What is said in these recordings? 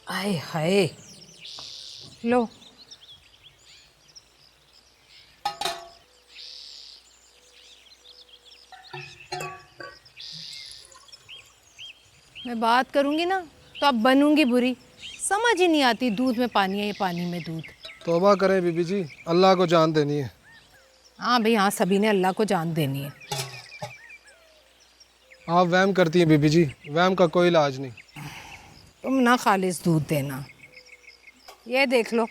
हाय हाय, लो। मैं बात करूंगी ना तो अब बनूंगी बुरी। समझ ही नहीं आती, दूध में पानी है या पानी में दूध। तौबा करें बीबी जी, अल्लाह को जान देनी है। हाँ भाई हाँ, सभी ने अल्लाह को जान देनी है। आप वहम करती हैं बीबी जी, वहम का कोई इलाज नहीं। तुम ना खालिस दूध देना। ये देख लो,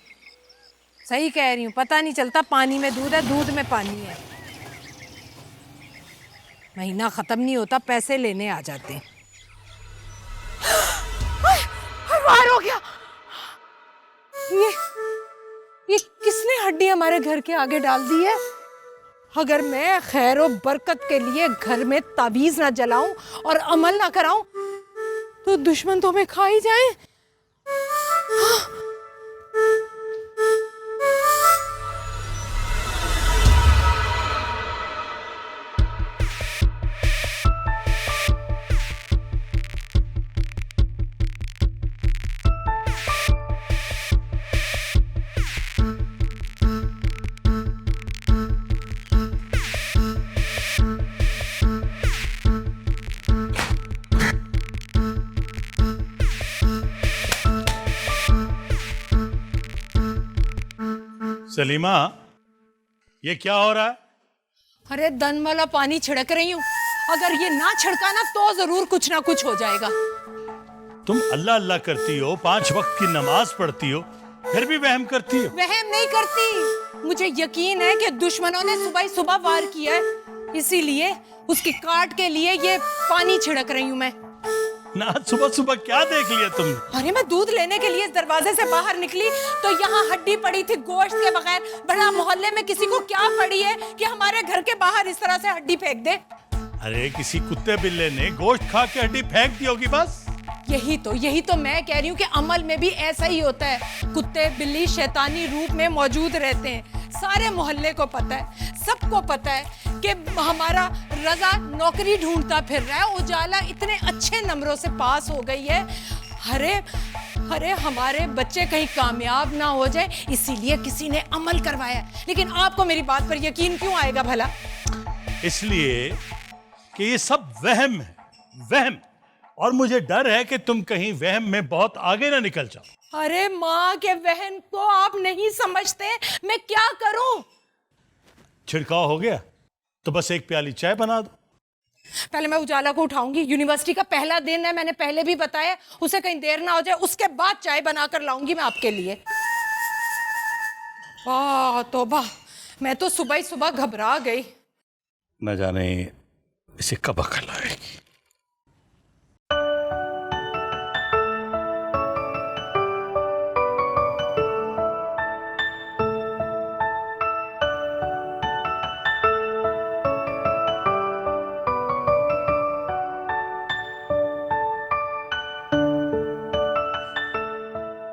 सही कह रही हूँ, पता नहीं चलता पानी में दूध है, दूध में पानी है। महीना खत्म नहीं होता, पैसे लेने आ जाते हैं। बाहर हो गया। ये किसने हड्डी हमारे घर के आगे डाल दी है? अगर मैं खैर और बरकत के लिए घर में ताबीज ना जलाऊं और अमल ना कराऊं तो दुश्मन तो हमें खा ही जाए। सलीमा, ये क्या हो रहा है? अरे दन वाला पानी छिड़क रही हूँ। अगर ये ना छिड़का ना तो जरूर कुछ ना कुछ हो जाएगा। तुम अल्लाह अल्लाह करती हो, 5 वक्त की नमाज पढ़ती हो, फिर भी वहम करती हो। वहम नहीं करती, मुझे यकीन है कि दुश्मनों ने सुबह सुबह वार किया है, इसीलिए उसकी काट के लिए ये पानी छिड़क रही हूँ मैं। ना सुबह सुबह क्या देख लिया तुमने? अरे मैं दूध लेने के लिए इस दरवाजे से बाहर निकली तो यहाँ हड्डी पड़ी थी गोश्त के बगैर। बड़ा मोहल्ले में किसी को क्या पड़ी है कि हमारे घर के बाहर इस तरह से हड्डी फेंक दे? अरे किसी कुत्ते बिल्ले ने गोश्त खा के हड्डी फेंक दी होगी बस। यही तो मैं कह रही हूँ कि अमल में भी ऐसा ही होता है। कुत्ते बिल्ली शैतानी रूप में मौजूद रहते हैं। सारे मोहल्ले को पता है, सबको पता है कि हमारा रजा नौकरी ढूंढता फिर रहा है, उजाला इतने अच्छे नंबरों से पास हो गई है। अरे हमारे बच्चे कहीं कामयाब ना हो जाए, इसीलिए किसी ने अमल करवाया। लेकिन आपको मेरी बात पर यकीन क्यों आएगा भला? इसलिए कि ये सब वहम है, वहम। और मुझे डर है कि तुम कहीं वहम में बहुत आगे ना निकल जाओ। अरे माँ के वहन को आप नहीं समझते, मैं क्या करूं? छिड़काव हो गया तो बस एक प्याली चाय बना दो। पहले मैं उजाला को उठाऊंगी, यूनिवर्सिटी का पहला दिन है, मैंने पहले भी बताया, उसे कहीं देर ना हो जाए, उसके बाद चाय बनाकर लाऊंगी मैं आपके लिए। वाह तौबा, मैं तो सुबह ही सुबह घबरा गई। न जाने इसे कब अकल आएगी।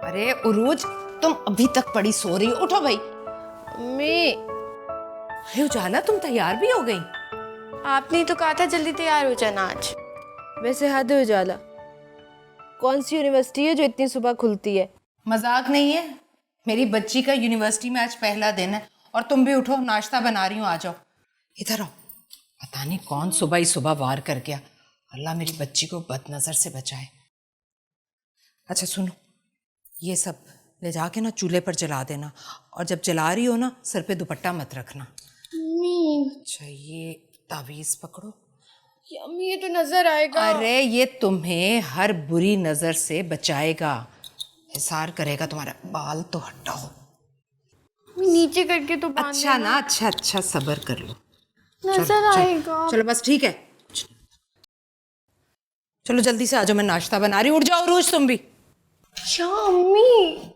अरे उरूज, तुम अभी तक पड़ी सो रही हो? उठो भाई। मैं अरे उजाला, तुम तैयार भी हो गई? आपने तो कहा था जल्दी तैयार हो जाना आज। वैसे हद है उजाला, कौन सी यूनिवर्सिटी है जो इतनी सुबह खुलती है? मजाक नहीं है, मेरी बच्ची का यूनिवर्सिटी में आज पहला दिन है। और तुम भी उठो, नाश्ता बना रही हूँ, आ जाओ। इधर आओ। पता नहीं कौन सुबह ही सुबह वार कर गया। अल्लाह मेरी बच्ची को बदनजर से बचाए। अच्छा सुनो, ये सब ले जाके ना चूल्हे पर जला देना, और जब जला रही हो ना सर पे दुपट्टा मत रखना। अच्छा ये तावीज़ पकड़ो। अम्मी ये तो नजर आएगा। अरे ये तुम्हें हर बुरी नजर से बचाएगा, हिसार करेगा तुम्हारा। बाल तो हटाओ। नीचे करके तो बांध अच्छा ना, अच्छा सब्र कर लो। नजर आएगा। चलो बस ठीक है, चलो जल्दी से आ जाओ, मैं नाश्ता बना रही हूँ। उठ जाओ रोज तुम भी। क्या अम्मी?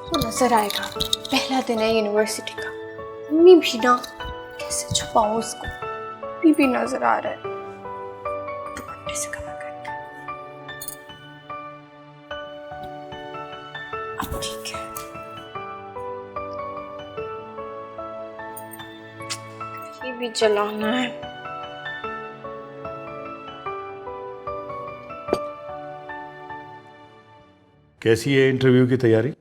वो नजर आएगा, पहला दिन है यूनिवर्सिटी का। अम्मी भी ना, कैसे छुपाऊं उसको? अभी भी नजर आ रहा है, दुपट्टे से कवर करके। अब ठीक है। ये भी जलाना है। कैसी है इंटरव्यू की तैयारी?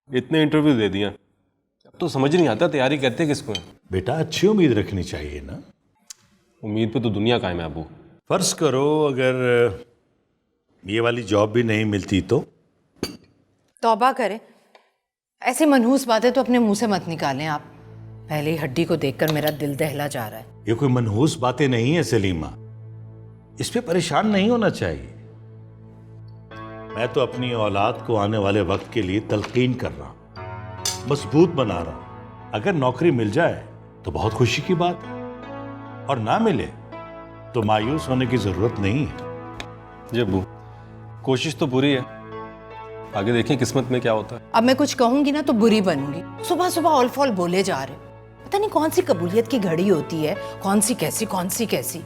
इतने इंटरव्यू दे दिया, अब तो समझ नहीं आता तैयारी कहते किसको है। बेटा अच्छी उम्मीद रखनी चाहिए ना। उम्मीद पे तो दुनिया कायम है अबू। फर्ज करो अगर ये वाली जॉब भी नहीं मिलती तो? तौबा करें, ऐसी मनहूस बातें तो अपने मुंह से मत निकालें आप। पहले ही हड्डी को देखकर मेरा दिल दहला जा रहा है। ये कोई मनहूस बातें नहीं है सलीमा, इस पे परेशान नहीं होना चाहिए। मैं तो अपनी औलाद को आने वाले वक्त के लिए तलकीन कर रहा हूं, मजबूत बना रहा हूं। अगर नौकरी मिल जाए तो बहुत खुशी की बात है, और ना मिले तो मायूस होने की जरूरत नहीं है। जी अबू, कोशिश तो पूरी है, आगे देखें किस्मत में क्या होता है। अब मैं कुछ कहूंगी ना तो बुरी बनूंगी। सुबह सुबह ऑल फॉल बोले जा रहे, पता नहीं कौन सी कबूलियत की घड़ी होती है, कौन सी कैसी।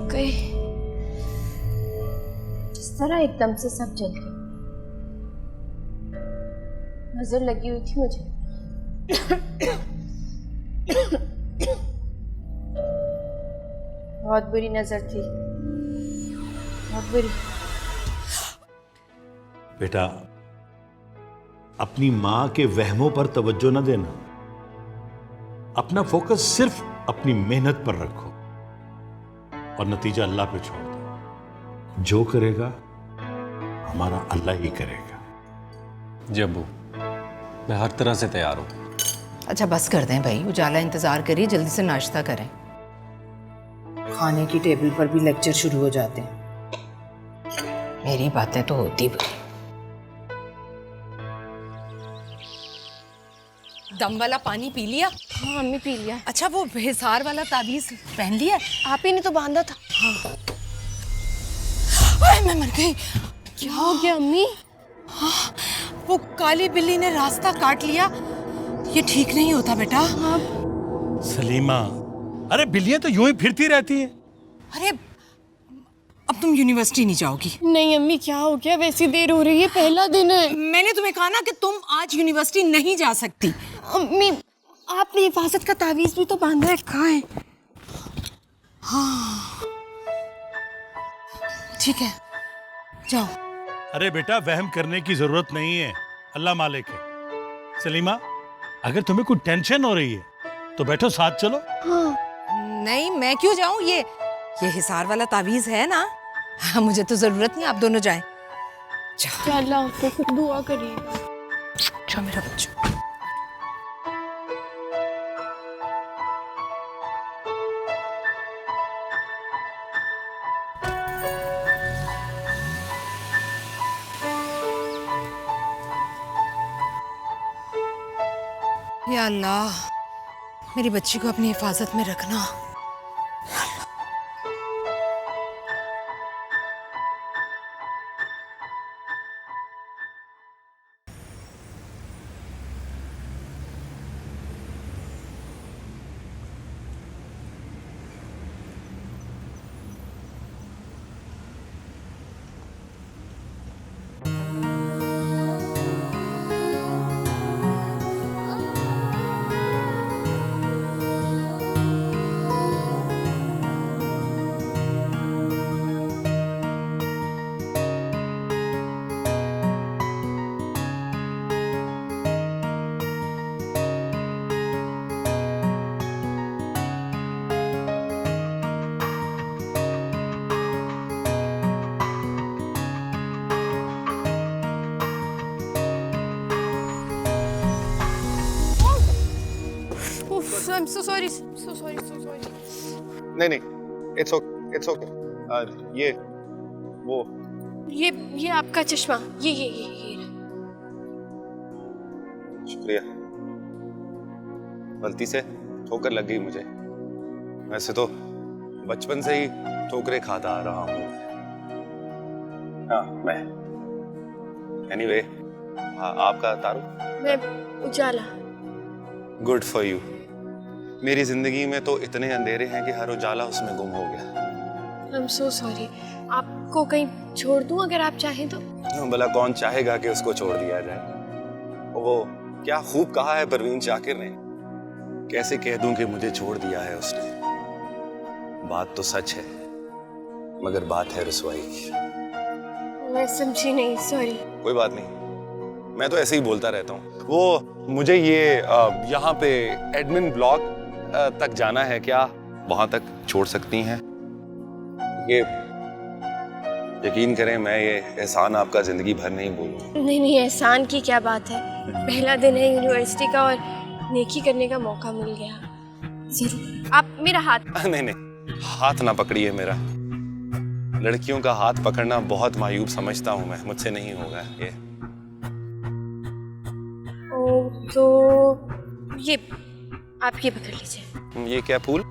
गए जिस तरह एकदम से सब जल गए। नजर लगी हुई थी मुझे। बहुत बुरी नजर थी, बहुत बुरी। बेटा अपनी मां के वहमों पर तवज्जो न देना, अपना फोकस सिर्फ अपनी मेहनत पर रखो और नतीजा अल्लाह पे छोड़ दो। जो करेगा हमारा अल्लाह ही करेगा। जी अबू, मैं हर तरह से तैयार हूँ। अच्छा बस कर दें भाई, उजाला इंतजार करिए, जल्दी से नाश्ता करें। खाने की टेबल पर भी लेक्चर शुरू हो जाते हैं। मेरी बातें तो होती भी। दम वाला पानी पी लिया? हाँ अम्मी पी लिया। अच्छा वो हिसार वाला ताबीज पहन लिया? आप ही ने तो बांधा था। हाँ। मैं मर गई। क्या हो गया अम्मी? हाँ, वो काली बिल्ली ने रास्ता काट लिया। ये ठीक नहीं होता बेटा। हाँ। सलीमा, अरे बिल्लियां तो यूं ही फिरती रहती हैं। अरे अब तुम यूनिवर्सिटी नहीं जाओगी? नहीं अम्मी, क्या हो गया? वैसी देर हो रही है, पहला दिन है। मैंने तुम्हें कहा ना कि तुम आज यूनिवर्सिटी नहीं जा सकती। अम्मी आपने हिफाजत का तावीज भी तो बांधा रखा है। हाँ ठीक है, जाओ। अरे बेटा वहम करने की जरूरत नहीं है, अल्लाह मालिक है। सलीमा, अगर तुम्हें कोई टेंशन हो रही है तो बैठो, साथ चलो। हाँ। नहीं मैं क्यों जाऊं, ये हिसार वाला तावीज है ना। हाँ, मुझे तो जरूरत नहीं, आप दोनों जाएं। क्या अल्लाह आपको फिर दुआ करिएगा। जाओ मेरा बच्चा। या अल्लाह, मेरी बच्ची को अपनी हिफाजत में रखना। I'm so sorry, so sorry, so sorry. नहीं नहीं, इट्स ओके। ये वो ये आपका चश्मा, ये शुक्रिया। गलती से ठोकर लग गई मुझे। वैसे तो बचपन से ही ठोकरें खाता आ रहा हूँ। हाँ मैं एनीवे, आपका तारू? मैं उजाला। Good for you. मेरी जिंदगी में तो इतने अंधेरे हैं कि हर उजाला उसमें गुम हो गया। I'm so sorry. आपको कहीं छोड़ दूं अगर आप चाहें तो? भला कौन चाहेगा कि उसको छोड़ दिया जाए। वो क्या खूब कहा है परवीन शाकिर ने, कैसे कह दूं कि मुझे छोड़ दिया है उसने। बात तो सच है मगर बात है रुसवाई की। मैं समझी नहीं, सॉरी। कोई बात नहीं, मैं तो ऐसे ही बोलता रहता हूँ। वो मुझे ये यहाँ पे एडमिन ब्लॉक तक जाना है क्या? वहां तक छोड़ सकती हैं? ये यकीन करें, मैं ये एहसान आपका जिंदगी भर नहीं भूलूंगा। नहीं, एहसान की क्या बात है। पहला दिन है यूनिवर्सिटी का और नेकी करने का मौका मिल गया। जरूर आप मेरा हाथ। नहीं, हाथ ना पकड़िए मेरा। लड़कियों का हाथ पकड़ना बहुत मायूब समझता हूँ मैं, मुझसे नहीं होगा ये। तो ये आप ये पकड़ लीजिए। ये क्या फूल?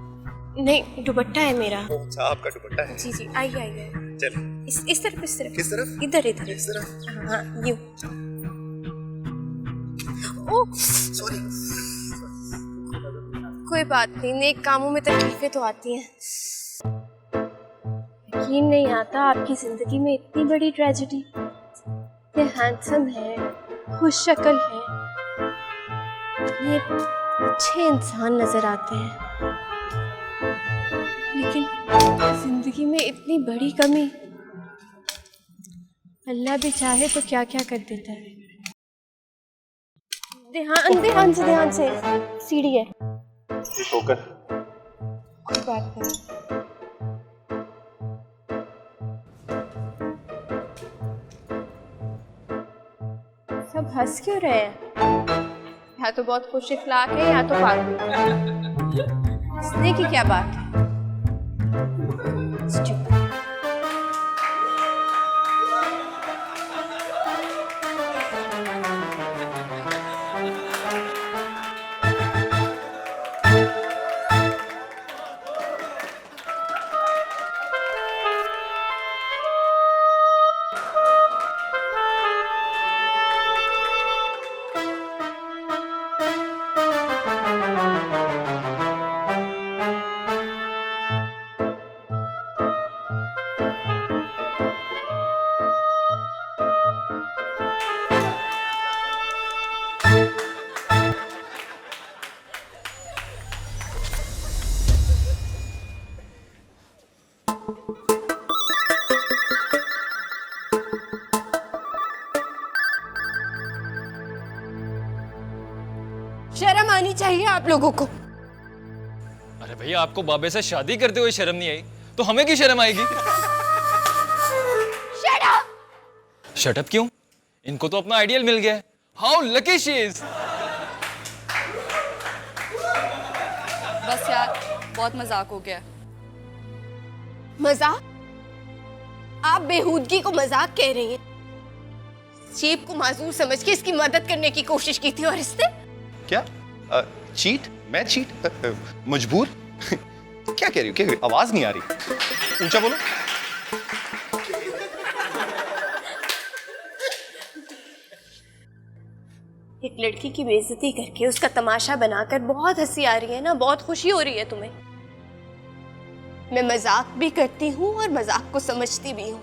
नहीं, दुपट्टा है मेरा। अच्छा, आपका दुपट्टा है? जी, आइए। चलिए। इस तरफ, इस तरफ। किस तरफ? इधर। इस तरफ? हाँ, यूं। ओह, सॉरी। कोई बात नहीं, नेक कामों में तकलीफें तो आती हैं। यकीन नहीं आता आपकी जिंदगी में इतनी बड़ी ट्रेजेडी। ये हैंडसम है, खुश शक्ल है, ये अच्छे इंसान नजर आते हैं, लेकिन जिंदगी में इतनी बड़ी कमी। अल्लाह भी चाहे तो क्या क्या कर देता है। ध्यान से सीढ़ी है। ठोकर। बात कर। सब हंस क्यों रहे हैं? या तो बहुत खुश इखलाक है या तो पागल। हंसने की क्या बात है? Stupid. शर्म आनी चाहिए आप लोगों को। अरे भैया, आपको बाबे से शादी करते हुए शर्म नहीं आई तो हमें की शर्म आएगी? शट अप क्यों? इनको तो अपना आइडियल मिल गया है। How lucky she is. बस यार, बहुत मजाक हो गया। मजाक? आप बेहूदगी को मजाक कह रही हैं? चीप को माजूर समझ के इसकी मदद करने की कोशिश की थी और इसने क्या? चीट? मैं चीट? मजबूर? क्या कह रही हो? क्या आवाज नहीं आ रही? ऊंचा बोलो। एक लड़की की बेइज्जती करके उसका तमाशा बनाकर बहुत हंसी आ रही है ना, बहुत खुशी हो रही है तुम्हें। मैं मजाक भी करती हूँ और मजाक को समझती भी हूँ,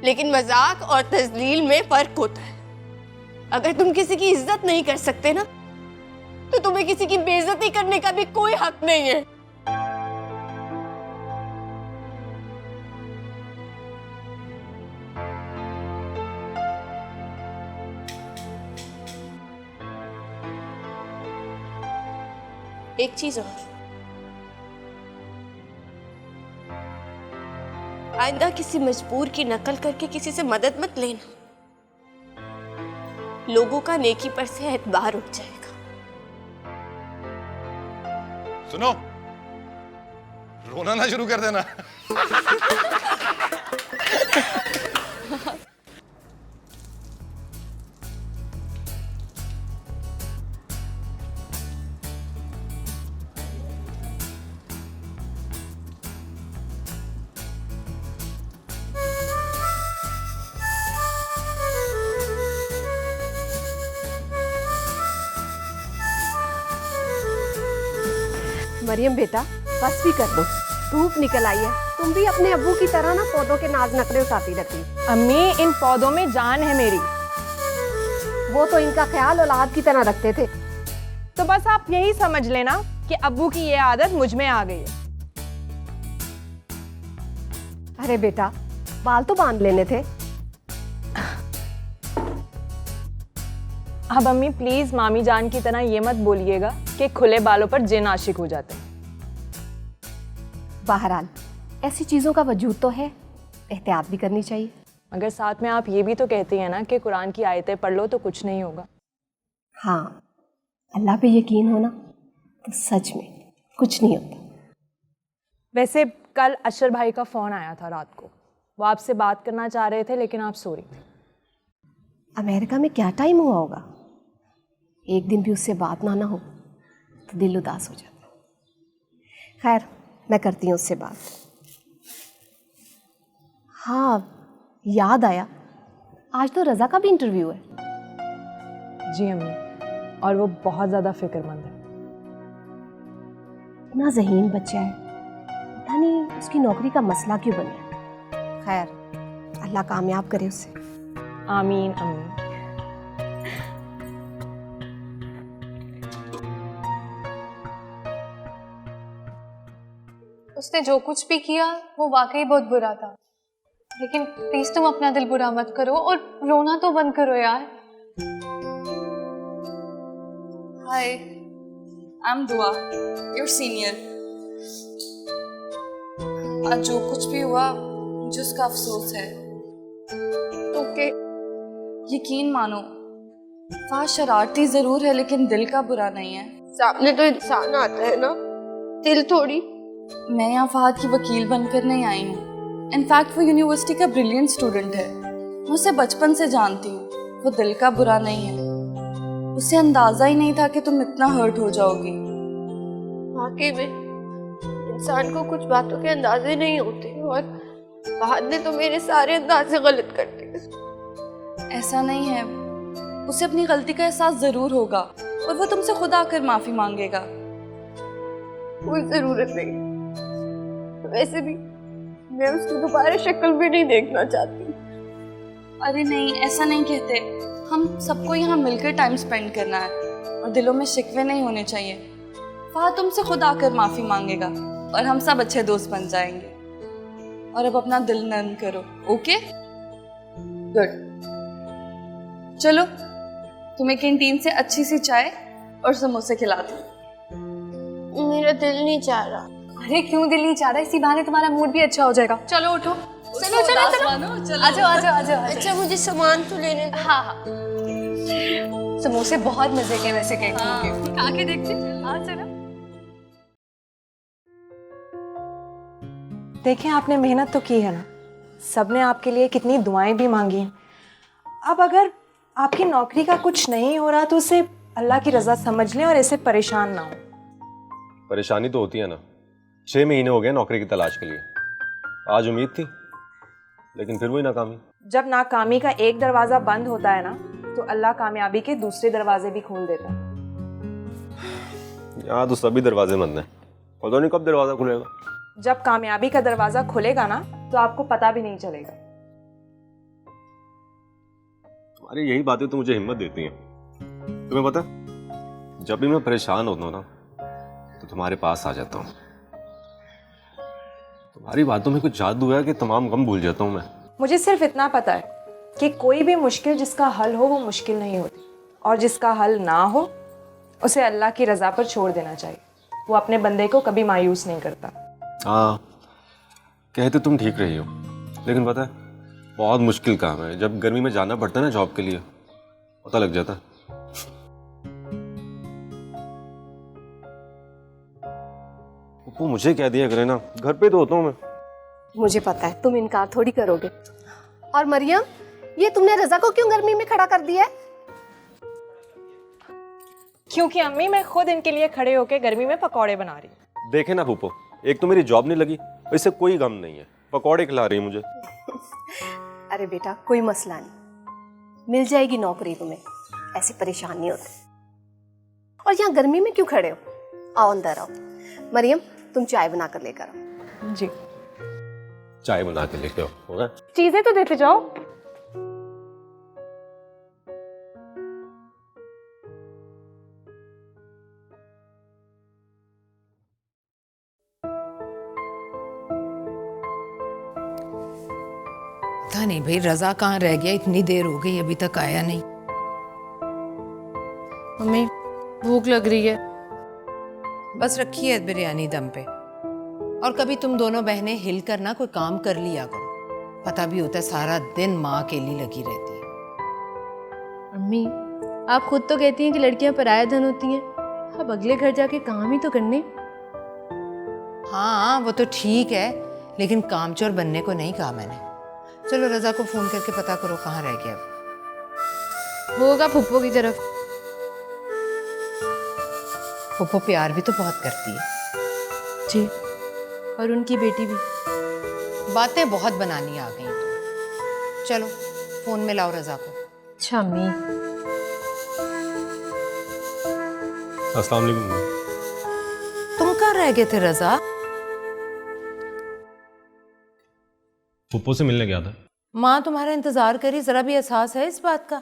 लेकिन मजाक और तजलील में फर्क होता है। अगर तुम किसी की इज्जत नहीं कर सकते ना, तो तुम्हें किसी की बेइज्जती करने का भी कोई हक नहीं है। एक चीज और, आइंदा किसी मजबूर की नकल करके किसी से मदद मत लेना। लोगों का नेकी पर से एतबार उठ जाएगा। सुनो, रोना ना शुरू कर देना। मरियम बेटा, बस भी कर दो, धूप निकल आई है। तुम भी अपने अब्बू की तरह ना पौधों के नाज नखरे उठाती रहती। अम्मी, इन पौधों में जान है मेरी। वो तो इनका ख्याल औलाद की तरह रखते थे। तो बस आप यही समझ लेना कि अब्बू की ये आदत मुझ में आ गई है। अरे बेटा, बाल तो बांध लेने थे। अब अम्मी प्लीज मामी जान की तरह ये मत बोलिएगा कि खुले बालों पर जिन आशिक हो जाते हैं। बहरहाल ऐसी चीजों का वजूद तो है, एहतियात भी करनी चाहिए। मगर साथ में आप ये भी तो कहती हैं ना कि कुरान की आयतें पढ़ लो तो कुछ नहीं होगा। हाँ, अल्लाह पे यकीन होना तो सच में कुछ नहीं होता। वैसे कल अशर भाई का फोन आया था रात को, वो आपसे बात करना चाह रहे थे लेकिन आप सो रही थी। अमेरिका में क्या टाइम हुआ होगा, एक दिन भी उससे बात ना हो तो दिल उदास हो जाता। खैर, मैं करती हूँ उससे बात। हाँ, याद आया, आज तो रज़ा का भी इंटरव्यू है। जी अम्मी, और वो बहुत ज़्यादा फिक्रमंद है। इतना ज़हीन बच्चा है, पता नहीं उसकी नौकरी का मसला क्यों बना। खैर, अल्लाह कामयाब करे उसे। आमीन अम्मी। उसने जो कुछ भी किया वो वाकई बहुत बुरा था, लेकिन प्लीज तुम अपना दिल बुरा मत करो और रोना तो बंद करो यार। हाय, आई एम दुआ, योर सीनियर। आज जो कुछ भी हुआ मुझे उसका अफसोस है। ओके, यकीन मानो वह शरारती जरूर है लेकिन दिल का बुरा नहीं है। सामने तो इंसान आता है ना, दिल थोड़ी। मैं यहाँ फहद की वकील बनकर नहीं आई हूँ। इनफैक्ट वो यूनिवर्सिटी का ब्रिलियंट स्टूडेंट है, मैं उसे बचपन से जानती हूँ। वो दिल का बुरा नहीं है, उसे अंदाजा ही नहीं था कि तुम इतना हर्ट हो जाओगी। वाकई में इंसान को कुछ बातों के अंदाजे नहीं होते और फहद ने तो मेरे सारे अंदाजे गलत कर दिए। ऐसा नहीं है, उसे अपनी गलती का एहसास जरूर होगा और वो तुमसे खुद आकर माफी मांगेगा। कोई जरूरत नहीं, वैसे भी मैं उसकी दोबारा शक्ल भी नहीं देखना चाहती। अरे नहीं, ऐसा नहीं कहते। हम सबको यहाँ मिलकर टाइम स्पेंड करना है और दिलों में शिकवे नहीं होने चाहिए। फहद तुमसे खुद आकर माफी मांगेगा और हम सब अच्छे दोस्त बन जाएंगे। और अब अपना दिल नर्म करो, ओके? गुड। चलो, तुम्हें कैंटीन से अच्छी सी चाय और समोसे खिलाती हूँ। मेरा दिल नहीं चाह रहा। अरे क्यों दिल नहीं चाह रहा, इसी बहाने तुम्हारा मूड भी अच्छा हो जाएगा। चलो उठो, चलो चलो चलो, आ जाओ आ जाओ आ जाओ। अच्छा, मुझे सामान तो लेने दो। हाँ हाँ, समोसे बहुत मजे के वैसे कैंटीन के, खा के देखते। हाँ चलो। देखें, आपने मेहनत तो की है ना, सबने आपके लिए कितनी दुआएं भी मांगी हैं। अब अगर आपकी नौकरी का कुछ नहीं हो रहा तो उसे अल्लाह की रज़ा समझ लें और ऐसे परेशान ना हो। परेशानी तो होती है ना, 6 महीने हो गए नौकरी की तलाश के लिए। आज उम्मीद थी, लेकिन फिर वही नाकामी। जब नाकामी का एक दरवाज़ा बंद होता है ना, तो अल्लाह कामयाबी के दूसरे दरवाजे भी खोल देता है। यहाँ तो सभी दरवाजे बंद हैं, पता नहीं कब दरवाज़ा खुलेगा। जब कामयाबी का दरवाज़ा खुलेगा ना, तो आपको पता भी नहीं चलेगा। तुम्हारी यही बातें तो मुझे हिम्मत देती हैं। तुम्हें पता, जब भी मैं परेशान होता हूँ ना, तो तुम्हारे पास आ जाता हूँ। तुम्हारी बातों में कुछ जादू है कि तमाम गम भूल जाता हूँ मैं। मुझे सिर्फ इतना पता है कि कोई भी मुश्किल जिसका हल हो वो मुश्किल नहीं होती, और जिसका हल ना हो उसे अल्लाह की रज़ा पर छोड़ देना चाहिए। वो अपने बंदे को कभी मायूस नहीं करता। हाँ, कहते तुम ठीक रही हो, लेकिन पता है बहुत मुश्किल काम है। जब गर्मी में जाना पड़ता है ना जॉब के लिए, पता लग जाता है। पुप्पू मुझे क्या दिया करे ना, घर पे तो होता हूँ मैं। मुझे पता है तुम इनकार थोड़ी करोगे। और मरियम, ये तुमने रजा को क्यों गर्मी में खड़ा कर दिया है? क्योंकि अम्मी मैं खुद इनके लिए खड़े होके गर्मी में पकौड़े बना रही हूँ। देखे ना पुप्पू, एक तो मेरी जॉब नहीं लगी, इससे कोई गम नहीं है, पकौड़े खिला रही है मुझे। अरे बेटा कोई मसला नहीं, मिल जाएगी नौकरी तुम्हें, ऐसे परेशान नहीं होते। और यहाँ गर्मी में क्यों खड़े हो? आओ अंदर आओ। मरियम तुम चाय बना कर लेकर आओ। जी। चाय बना के लेके आओ, होगा? चीजें तो देते जाओ। पता नहीं भाई रजा कहाँ रह गया, इतनी देर हो गई अभी तक आया नहीं। मम्मी भूख लग रही है। बस रखी है बिरयानी दम पे। और कभी तुम दोनों बहनें हिल कर ना कोई काम कर लिया करो, पता भी होता है सारा दिन माँ अकेली लगी रहती है। अम्मी आप खुद तो कहती हैं कि लड़कियां पराया धन होती हैं, अब अगले घर जाके काम ही तो करने। हाँ वो तो ठीक है, लेकिन कामचोर बनने को नहीं कहा मैंने। चलो रजा को फोन करके पता करो कहाँ रह गया। होगा फुप्पो की तरफ। फुप्पो प्यार भी तो बहुत करती है। जी, और उनकी बेटी भी। बातें बहुत बनानी आ गई तो। चलो फोन में लाओ रजा को। अच्छा अम्मी। अस्सलाम वालेकुम। तुम कहाँ रह गए थे रजा? पुप्पू से मिलने गया था। माँ तुम्हारा इंतजार करी, जरा भी एहसास है इस बात का?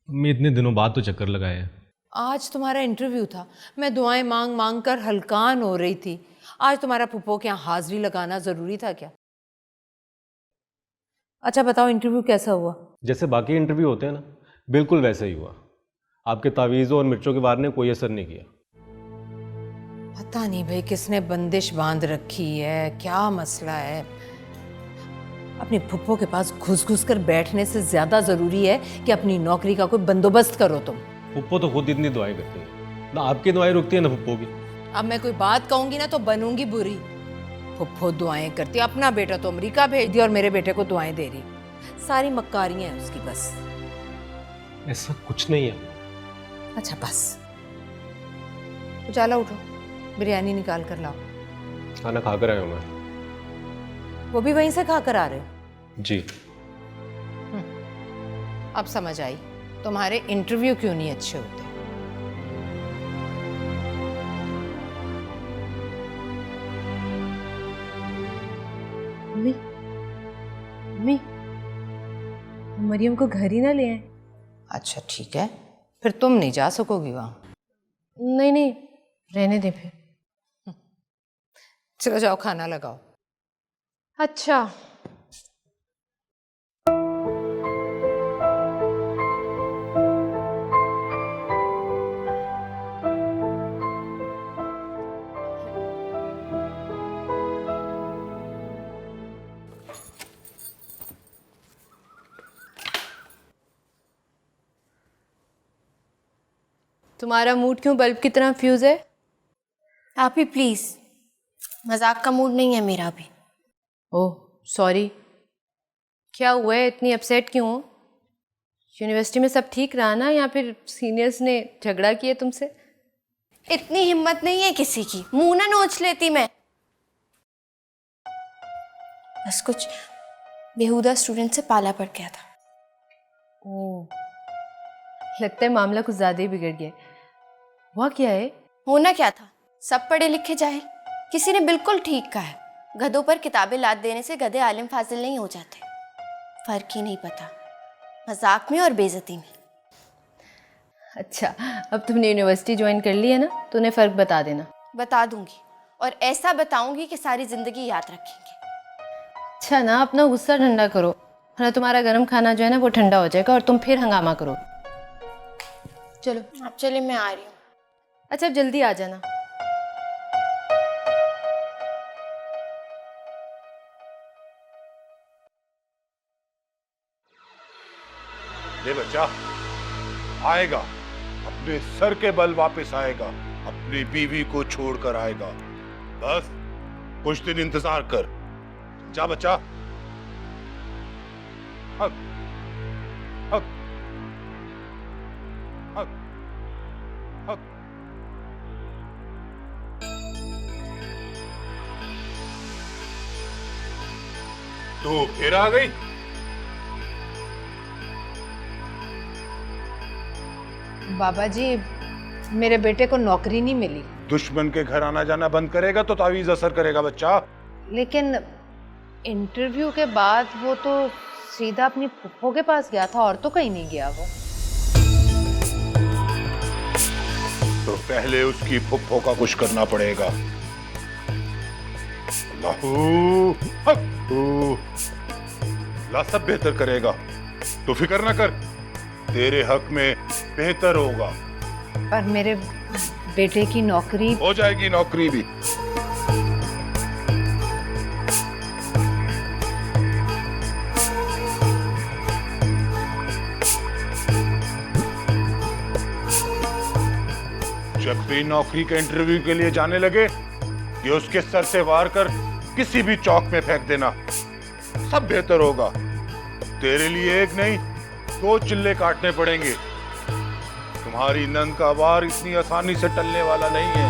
मैं इतने दिनों बाद तो चक्कर लगाए हैं। आज तुम्हारा इंटरव्यू था, मैं दुआएं मांग मांग कर हलकान हो रही थी। आज तुम्हारा पुप्पो के यहाँ हाजिरी लगाना जरूरी था क्या? अच्छा बताओ इंटरव्यू कैसा हुआ? जैसे बाकी इंटरव्यू होते हैं ना, बिल्कुल वैसे ही हुआ। आपके तावीज़ों और मिर्चों के वार ने कोई असर नहीं किया। पता नहीं भाई किसने बंदिश बांध रखी है, क्या मसला है। अपनी फुप्पो के पास घुस घुस कर बैठने से ज्यादा जरूरी है कि अपनी नौकरी का कोई बंदोबस्त करो तुम। पुप्पो तो खुद इतनी दुआएं करती है, ना आपकी दुआएं रुकती है ना पुप्पो की। अब मैं कोई बात कहूंगी ना तो बनूंगी बुरी। फुप्पो दुआएं करती, अपना बेटा तो अमेरिका भेज दिया और मेरे बेटे को दुआएं दे रही। सारी मक्कारियां हैं उसकी बस। ऐसा कुछ नहीं है। अच्छा बस, उजाला उठो, बिरयानी निकाल कर लाओ। खाना खा कर आया हूँ मैं। वो भी वहीं से खा कर आ रहे हो? जी। अब समझ आई तुम्हारे इंटरव्यू क्यों नहीं अच्छे होते। मम्मी, मम्मी, मरियम को घर ही ना ले आए। अच्छा ठीक है, फिर तुम नहीं जा सकोगी वहां। नहीं नहीं, रहने दे फिर। चलो जाओ खाना लगाओ। अच्छा। तुम्हारा मूड क्यों बल्ब की तरह फ्यूज है? आप ही प्लीज, मजाक का मूड नहीं है मेरा भी। ओह सॉरी, क्या हुआ है, इतनी अपसेट क्यों हो? यूनिवर्सिटी में सब ठीक रहा ना, या फिर सीनियर्स ने झगड़ा किया तुमसे? इतनी हिम्मत नहीं है किसी की, मुंह ना नोच लेती मैं। बस कुछ बेहुदा स्टूडेंट से पाला पड़ गया था। ओह, लगता है मामला कुछ ज्यादा ही बिगड़ गया। हुआ क्या है? होना क्या था, सब पढ़े लिखे जाहिल। किसी ने बिल्कुल ठीक कहा है, गधों पर किताबें लाद देने से गधे आलिम फाजिल नहीं हो जाते। फर्क ही नहीं पता मजाक में और बेइज्जती में। अच्छा, अब तुमने यूनिवर्सिटी ज्वाइन कर ली है ना, तो उन्हें फ़र्क बता देना। बता दूंगी, और ऐसा बताऊंगी कि सारी जिंदगी याद रखेंगे। अच्छा ना, अपना गुस्सा ठंडा करो, वरना तुम्हारा गर्म खाना जो है ना वो ठंडा हो जाएगा और तुम फिर हंगामा करो। चलो आप चलिए, मैं आ रही हूँ। अच्छा, अब जल्दी आ जाना। ले बच्चा, आएगा, अपने सर के बल वापस आएगा, अपनी बीवी को छोड़कर आएगा। बस कुछ दिन इंतजार कर। जा बच्चा। हक हक हक हक। तू फिर आ गई? बाबा जी, मेरे बेटे को नौकरी नहीं मिली। दुश्मन के घर आना जाना बंद करेगा तो तावीज असर करेगा बच्चा। लेकिन इंटरव्यू के बाद वो तो सीधा अपनी फुफ्फो के पास गया था और तो कहीं नहीं गया वो। तो पहले उसकी फुफ्फो का कुछ करना पड़ेगा। अल्लाहू हक। अल्लाह सब बेहतर करेगा, तो फिक्र ना कर, तेरे हक में बेहतर होगा। पर मेरे बेटे की नौकरी हो जाएगी, नौकरी भी। जब भी नौकरी के इंटरव्यू के लिए जाने लगे, ये उसके सर से वार कर किसी भी चौक में फेंक देना, सब बेहतर होगा। तेरे लिए एक नहीं 2 चिल्ले काटने पड़ेंगे। तुम्हारी नंद का वार इतनी आसानी से टलने वाला नहीं है।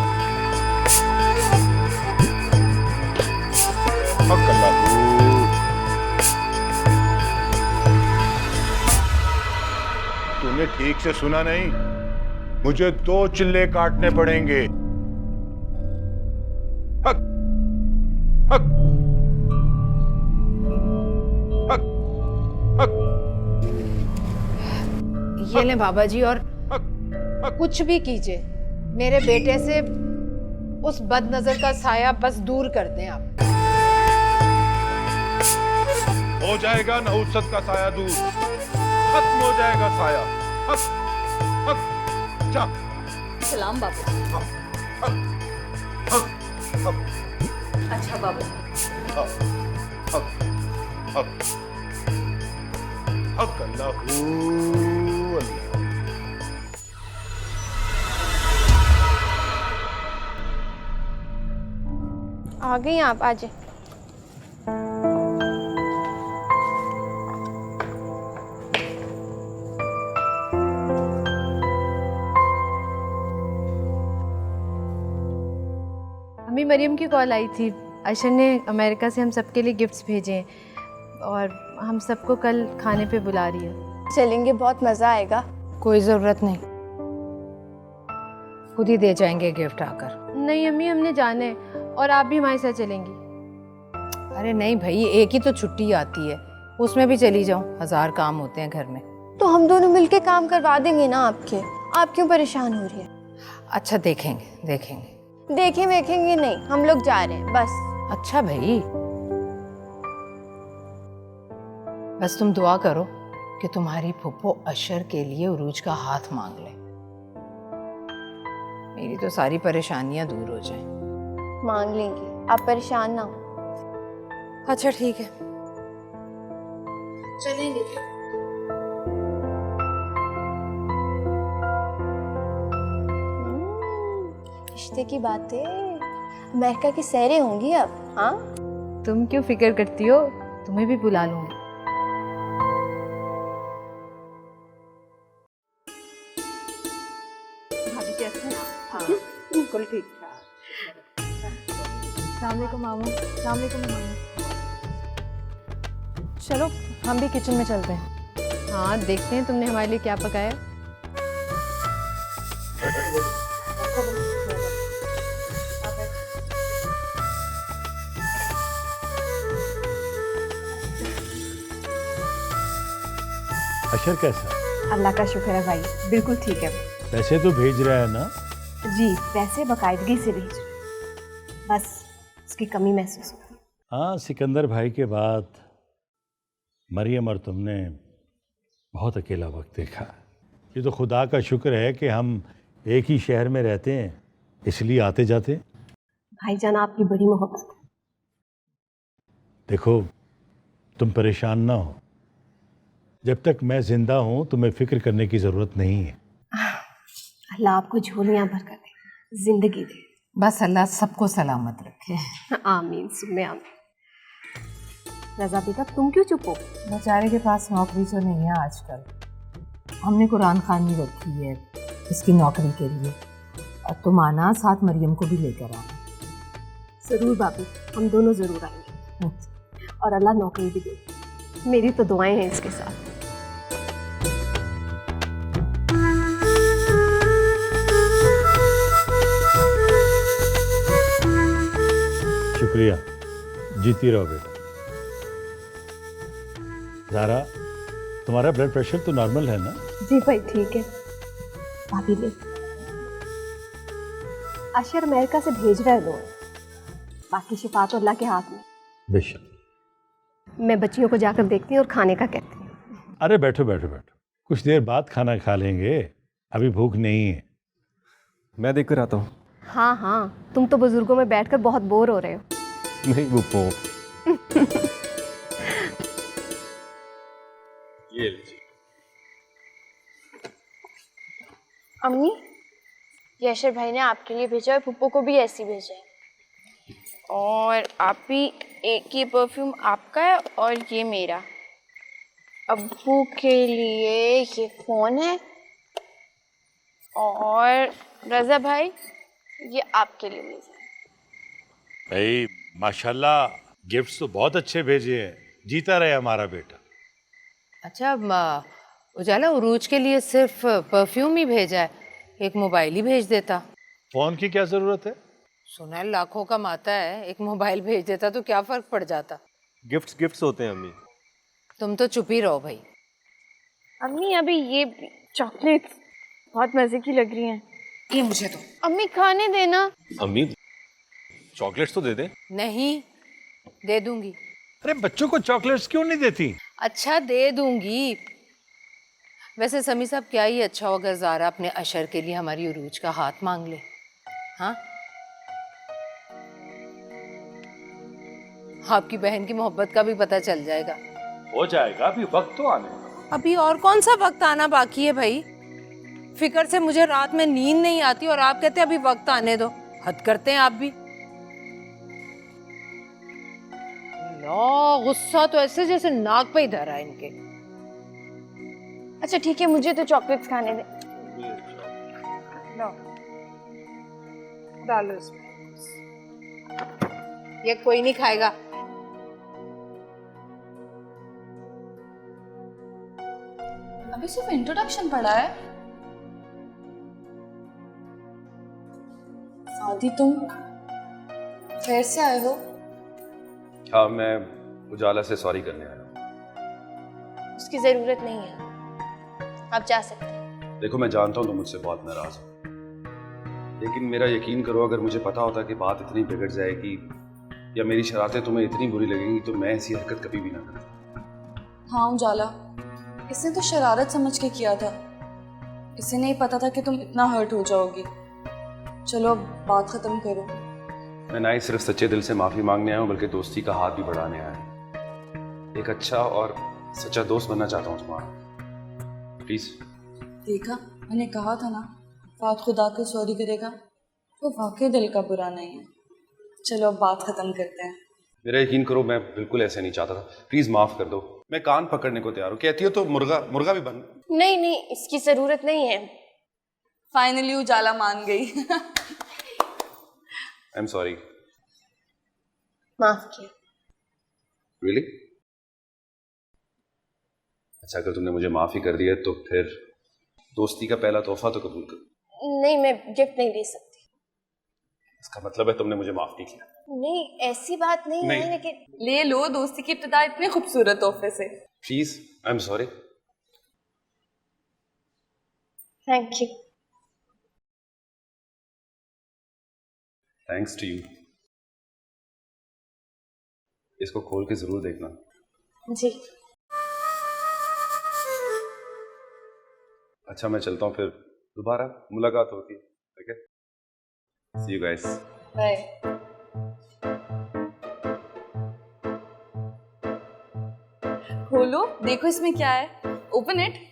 तूने ठीक से सुना नहीं, मुझे 2 चिल्ले काटने पड़ेंगे। हक हक हक हक। ये ले बाबा जी, और कुछ भी कीजिए, मेरे बेटे से उस बदनजर का साया बस दूर कर दें आप। हो जाएगा नहुसत का साया दूर, खत्म हो जाएगा साया। हक हक। जा। सलाम बाबू। हक हक हक। अच्छा बाबू। हक हक हक हक। अल्लाहू अल्लाह। आ गई आप, आ जाए। अम्मी, मरियम की कॉल आई थी। अशर ने अमेरिका से हम सबके लिए गिफ्ट्स भेजे हैं और हम सबको कल खाने पे बुला रही है। चलेंगे, बहुत मज़ा आएगा। कोई ज़रूरत नहीं, खुद ही दे जाएंगे गिफ्ट आकर। नहीं अम्मी, हमने जाना है और आप भी हमारे साथ चलेंगी। अरे नहीं भाई, एक ही तो छुट्टी आती है, उसमें भी चली जाऊं, 1000 काम होते हैं घर में। तो हम दोनों मिलके काम करवा देंगे ना आपके। आप क्यों परेशान हो रही है? अच्छा, देखेंगे देखेंगे। देखेंगे नहीं, हम लोग जा रहे हैं बस। अच्छा भाई, बस तुम दुआ करो कि तुम्हारी फुप्पो अशर के लिए उरूज का हाथ मांग ले, मेरी तो सारी परेशानियां दूर हो जाएं। मांग लेंगे, आप परेशान ना हो। अच्छा ठीक है, चलेंगे। रिश्ते की बातें अमेरिका की सैरें होंगी अब। हाँ, तुम क्यों फिक्र करती हो, तुम्हें भी बुला लूंगी। भाभी कैसे हैं? हाँ, बिल्कुल ठीक ठाक। अस्सलाम वालेकुम मामू। अस्सलाम वालेकुम मामू। चलो हम भी किचन में चलते हैं। हाँ, देखते हैं तुमने हमारे लिए क्या पकाया। अशर कैसा? अल्लाह का शुक्र है भाई, बिल्कुल ठीक है। पैसे तो भेज रहा है ना? जी, पैसे बाकायदगी से भेज रहे, बस उसकी कमी महसूस हो। हाँ, सिकंदर भाई के बाद मरियम और तुमने बहुत अकेला वक्त देखा। ये तो खुदा का शुक्र है कि हम एक ही शहर में रहते हैं, इसलिए आते जाते। भाईजान आपकी बड़ी मोहब्बत है। देखो, तुम परेशान ना हो, जब तक मैं जिंदा हूं तुम्हें फिक्र करने की जरूरत नहीं है। अल्लाह आपको झोलियां भर कर दे, जिंदगी दे। बस अल्लाह सबको सलामत रखे। आमीन सुम्मे आमीन। रजा बेटा तुम क्यों चुप हो? बेचारे के पास नौकरी तो नहीं है आजकल। हमने कुरान खानी रखी है इसकी नौकरी के लिए, और तुम आना साथ मरियम को भी लेकर आना। ज़रूर भाभी, हम दोनों ज़रूर आएंगे और अल्लाह नौकरी भी दे। मेरी तो दुआएं हैं इसके साथ। शुक्रिया, जीती रहो बेटा। ज़ारा, तुम्हारा ब्लड प्रेशर तो नॉर्मल है ना? जी भाई ठीक है। भाभी ले, अशर अमेरिका से भेज रहा है लोग, बाकी शिफा तो अल्लाह के हाथ में। बेशक। मैं बच्चियों को जाकर देखती हूँ और खाने का कहती हूँ। अरे बैठो बैठो बैठो, कुछ देर बाद खाना खा लेंगे, अभी भूख नहीं है। मैं देख कर आता हूँ। हाँ हाँ, तुम तो बुजुर्गों में बैठकर बहुत बोर हो रहे हो। नहीं बुप्पो। ये लीजिए। अम्मी, यशर भाई ने आपके लिए भेजा है, पुप्पो को भी ऐसी भेजा है। और आप भी एक ही परफ्यूम आपका है और ये मेरा। अब्बू के लिए ये फ़ोन है और रज़ा भाई ये आपके लिए भेजा है। भाई माशाल्लाह, गिफ्ट्स तो बहुत अच्छे भेजे हैं, जीता रहे हमारा बेटा। अच्छा उजाला, उरूज के लिए सिर्फ परफ्यूम ही भेजा है, एक मोबाइल ही भेज देता। फोन की क्या जरूरत है? सुना है लाखों कमाता है, एक मोबाइल भेज देता तो क्या फर्क पड़ जाता। गिफ्ट्स होते हैं अम्मी। तुम तो चुप ही रहो भाई। अम्मी अभी ये चॉकलेट्स बहुत मजे की लग रही हैं। ये मुझे तो। अम्मी खाने देना। अम्मी चॉकलेट्स तो दे दे। नहीं दे दूंगी। अरे बच्चों को चॉकलेट्स क्यों नहीं देती? अच्छा दे दूंगी। वैसे समी साहब क्या ही अच्छा हो अगर ज़ारा अपने अशर के लिए हमारी उरूज का हाथ मांग ले। हाँ, आपकी बहन की मोहब्बत का भी पता चल जाएगा। हो जाएगा, अभी वक्त तो आने दो। अभी और कौन सा वक्त आना बाकी है भाई? फिक्र से मुझे रात में नींद नहीं आती और आप कहते हैं अभी वक्त आने दो। हद करते हैं आप भी। लो, गुस्सा तो ऐसे जैसे नाक पे ही धरा है इनके। अच्छा ठीक है, मुझे तो चॉकलेट्स खाने दे। लो, डालो इसमें। ये कोई नहीं खाएगा। अभी सिर्फ इंट्रोडक्शन पढ़ा है। आदि तुम फिर से आए हो? हाँ, मैं उजाला से सॉरी करने आया हूँ। उसकी जरूरत नहीं है, आप जा सकते हैं। देखो, मैं जानता हूँ तुम मुझसे बहुत नाराज हो, लेकिन मेरा यकीन करो, अगर मुझे पता होता कि बात इतनी बिगड़ जाएगी या मेरी शरारतें तुम्हें इतनी बुरी लगेंगी तो मैं ऐसी हरकत कभी भी ना करता। हाँ उजाला, इसने तो शरारत समझ के किया था। इसे नहीं पता था कि तुम इतना हर्ट हो जाओगी। चलो अब बात खत्म करो। मैं ना ही सिर्फ सच्चे दिल से माफी मांगने आया हूँ, बल्कि दोस्ती का हाथ भी बढ़ाने आया हूँ। एक अच्छा और सच्चा दोस्त बनना चाहता हूँ तुम्हारा। प्लीज। देखा, मैंने कहा था ना, बात खुदा के सॉरी करेगा वो वाकई दिल का बुरा नहीं है। चलो अब बात खत्म करते हैं। मेरा यकीन करो, मैं बिल्कुल ऐसे नहीं चाहता था। प्लीज माफ कर दो। मैं कान पकड़ने को तैयार हूँ। कहती हो तो मुर्गा भी बन। नहीं नहीं, इसकी जरूरत नहीं है। फाइनली उजाला मान गई। आई एम सॉरी। माफ किया। रियली? अच्छा, अगर तुमने मुझे माफ ही कर दिया तो फिर दोस्ती का पहला तोहफा तो कबूल करो। नहीं, मैं गिफ्ट नहीं दे सकती। इसका मतलब है तुमने मुझे माफ नहीं किया? नहीं, ऐसी बात नहीं है, लेकिन ले लो, दोस्ती की इब्तिदा इतने खूबसूरत तोहफे से। Please, I am sorry. Thank you. Thanks to you. इसको खोल के जरूर देखना। जी। अच्छा, मैं चलता हूँ, फिर दोबारा मुलाकात होती है। ठीक है, सी यू गाइस। बाय। खोलो, देखो इसमें क्या है। Open it.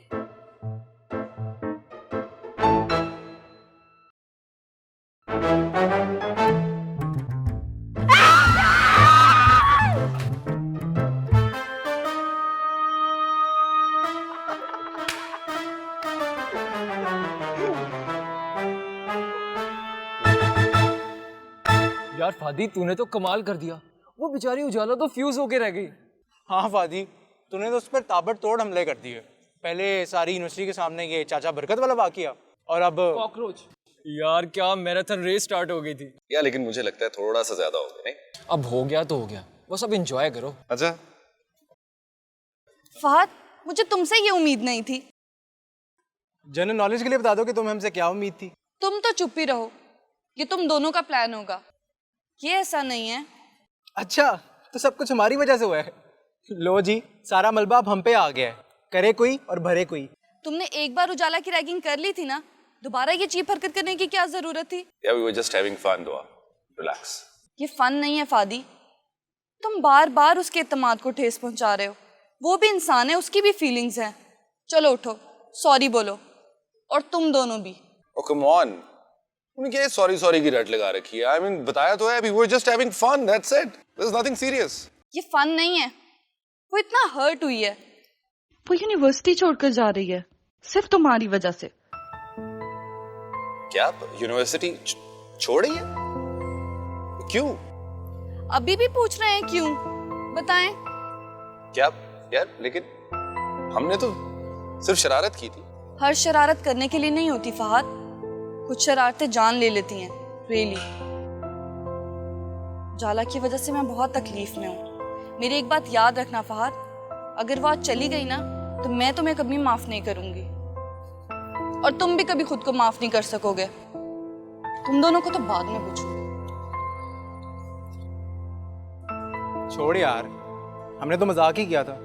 यार फादी तूने तो कमाल कर दिया, वो बेचारी उजाला तो फ्यूज होके रह गई। हाँ फादी, तूने तो उस पर ताबड़तोड़ हमले कर दिए। पहले सारी यूनिवर्सिटी के सामने ये चाचा बरकत वाला वाकया, और अब कॉकरोच। यार क्या मैराथन रेस स्टार्ट हो गई थी यार, लेकिन मुझे लगता है थोड़ा सा ज्यादा हो गया नहीं? अब हो गया तो हो गया, बस अब एंजॉय करो। अच्छा फहद, मुझे तुमसे ये उम्मीद नहीं थी। जनरल नॉलेज के लिए बता दो कि तुम्हें हमसे क्या उम्मीद थी। तुम तो चुप ही रहो, ये तुम दोनों का प्लान होगा। ये ऐसा नहीं है। अच्छा, तो सब कुछ हमारी वजह से हुआ है। लो जी, सारा मलबा अब हम पे आ गया है, करे कोई और भरे कोई। तुमने एक बार उजाला की रैगिंग कर ली थी ना, दोबारा ये चीप हरकत करने की क्या जरूरत थी? Yeah, we were just having fun, दुआ। Relax। ये फन नहीं है फादी, तुम बार बार उसके एतमाद को ठेस पहुंचा रहे हो। वो भी इंसान है, उसकी भी फीलिंग्स हैं। चलो उठो, सॉरी बोलो, और तुम दोनों भी। Oh come on, तुमने क्या सॉरी सॉरी की रट लगा रखी है? I mean, बताया तो है अभी, we were just having fun, that's it. There's nothing serious। ये फन नहीं है, वो इतना हर्ट हुई है, वो यूनिवर्सिटी छोड़कर जा रही है सिर्फ तुम्हारी वजह से। क्या यूनिवर्सिटी छोड़ी है? क्यों? अभी भी पूछ रहे हैं क्यों? बताएं। क्या यार, लेकिन हमने तो सिर्फ शरारत की थी। हर शरारत करने के लिए नहीं होती फहद, कुछ शरारतें जान ले लेती हैं। रियली जाला की वजह से मैं बहुत तकलीफ में हूँ। मेरी एक बात याद रखना फहद, अगर वो आज चली गई ना तो मैं तुम्हें कभी माफ नहीं करूंगी, और तुम भी कभी खुद को माफ नहीं कर सकोगे। तुम दोनों को तो बाद में पूछूंगी। छोड़ यार, हमने तो मजाक ही किया था।